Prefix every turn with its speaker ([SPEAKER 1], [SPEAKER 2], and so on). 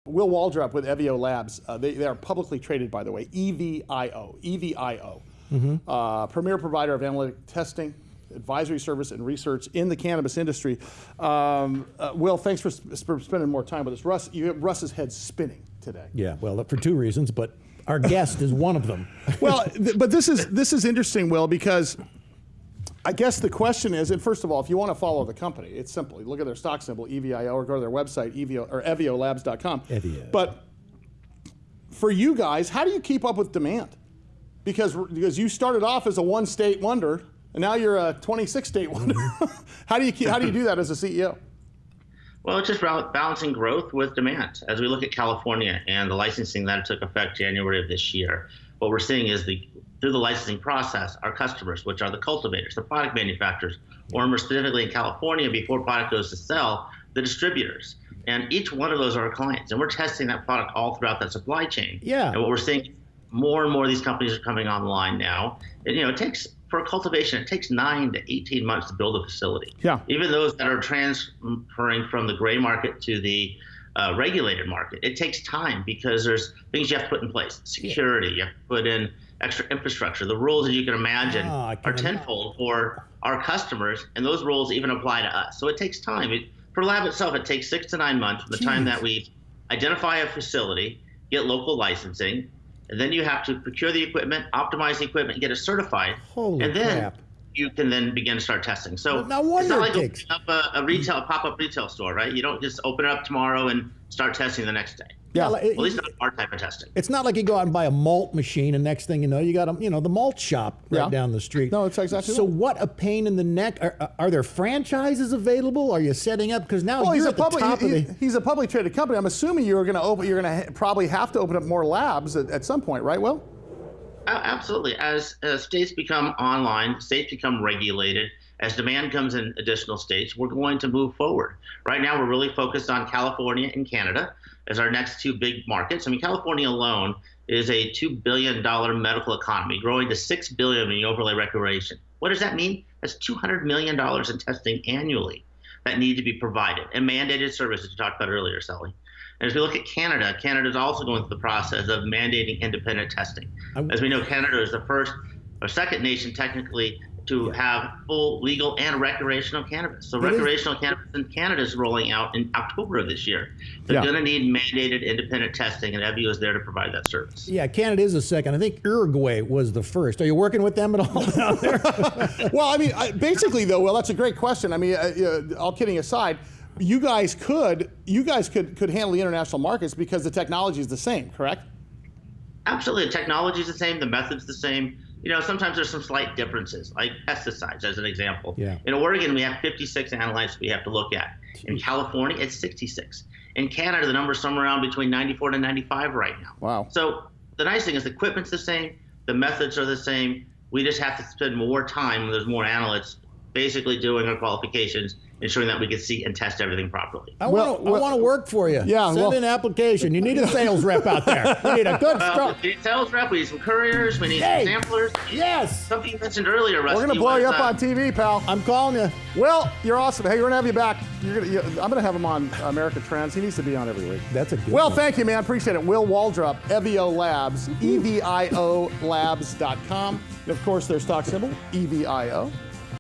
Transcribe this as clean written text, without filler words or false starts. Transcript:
[SPEAKER 1] Will Waldrop with EVIO Labs. They are publicly traded, by the way, EVIO, EVIO. Premier provider of analytic testing, advisory service, and research in the cannabis industry. Will, thanks for spending more time with us. Russ, you have Russ's head spinning today.
[SPEAKER 2] Yeah, well, for two reasons, but our guest is one of them.
[SPEAKER 1] Well, but this is interesting, Will, because I guess the question is, and first of all, if you want to follow the company, it's simple. You look at their stock symbol, EVIO, or go to their website, EVIO, or EVIOLabs.com.
[SPEAKER 2] EVIO.
[SPEAKER 1] But for you guys, how do you keep up with demand? Because you started off as a one-state wonder, and now you're a 26-state wonder. How do you do that as a CEO?
[SPEAKER 3] Well, it's just balancing growth with demand. As we look at California and the licensing that took effect January of this year, what we're seeing is through the licensing process, our customers, which are the cultivators, the product manufacturers, or more specifically in California, before product goes to sell, the distributors. And each one of those are our clients. And we're testing that product all throughout that supply chain.
[SPEAKER 2] Yeah.
[SPEAKER 3] And what we're seeing, more and more of these companies are coming online now. And, it takes, for cultivation, it takes 9 to 18 months to build a facility.
[SPEAKER 1] Yeah.
[SPEAKER 3] Even those that are transferring from the gray market to the regulated market, it takes time because there's things you have to put in place. Security, you have to put in extra infrastructure. The rules, as you can imagine, are tenfold for our customers, and those rules even apply to us. So it takes time. For lab itself, it takes 6 to 9 months from the time that we identify a facility, get local licensing, and then you have to procure the equipment, optimize the equipment, get it certified,
[SPEAKER 2] and
[SPEAKER 3] then you can then begin to start testing. So
[SPEAKER 2] no
[SPEAKER 3] it's not like opening up a pop-up retail store, right? You don't just open it up tomorrow and start testing the next day.
[SPEAKER 1] Yeah,
[SPEAKER 3] well, at least not our type of testing.
[SPEAKER 2] It's not like you go out and buy a malt machine, and next thing you know, you got the malt shop right down the street.
[SPEAKER 1] No, it's exactly.
[SPEAKER 2] So what a pain in the neck. Are there franchises available? Are you setting up? Because now
[SPEAKER 1] he's a publicly traded company. I'm assuming you're going to probably have to open up more labs at some point, right, Will?
[SPEAKER 3] Absolutely. As states become online, states become regulated, as demand comes in additional states, we're going to move forward. Right now, we're really focused on California and Canada as our next two big markets. I mean, California alone is a $2 billion medical economy, growing to $6 billion when you overlay recreation. What does that mean? That's $200 million in testing annually that need to be provided, and mandated services you talked about earlier, Sully. And as we look at Canada, Canada is also going through the process of mandating independent testing. As we know, Canada is the first or second nation technically to have full legal and recreational cannabis. So recreational cannabis in Canada is rolling out in October of this year. They're going to need mandated independent testing, and EVIO is there to provide that service. Yeah,
[SPEAKER 2] Canada is the second. I think Uruguay was the first. Are you working with them at all down there?
[SPEAKER 1] Well, I mean, basically, though, Will, that's a great question. I mean, all kidding aside, you guys could handle the international markets because the technology is the same, correct?
[SPEAKER 3] Absolutely. The technology is the same. The method's the same. Sometimes there's some slight differences, like pesticides, as an example.
[SPEAKER 2] Yeah.
[SPEAKER 3] In Oregon, we have 56 analytes we have to look at. In California, it's 66. In Canada, the number's somewhere around between 94 to 95 right now.
[SPEAKER 1] Wow.
[SPEAKER 3] So the nice thing is the equipment's the same, the methods are the same. We just have to spend more time when there's more analysts basically doing our qualifications, ensuring that we can see and test everything properly.
[SPEAKER 2] I want to work for you.
[SPEAKER 1] Yeah,
[SPEAKER 2] Send an application. You need a sales rep out there. You need a good strong.
[SPEAKER 3] We need a sales rep. We need some couriers. We need some samplers.
[SPEAKER 2] Yes.
[SPEAKER 3] Something you mentioned earlier, Russ.
[SPEAKER 1] We're going to blow you up on TV, pal.
[SPEAKER 2] I'm calling you.
[SPEAKER 1] Well, you're awesome. Hey, we're going to have you back. I'm going to have him on America Trends. He needs to be on every week.
[SPEAKER 2] That's a good
[SPEAKER 1] Well,
[SPEAKER 2] one.
[SPEAKER 1] thank you, man. Appreciate it. Will Waldrop, EVIO Labs, EVIOLabs.com. And of course, their stock symbol, EVIO.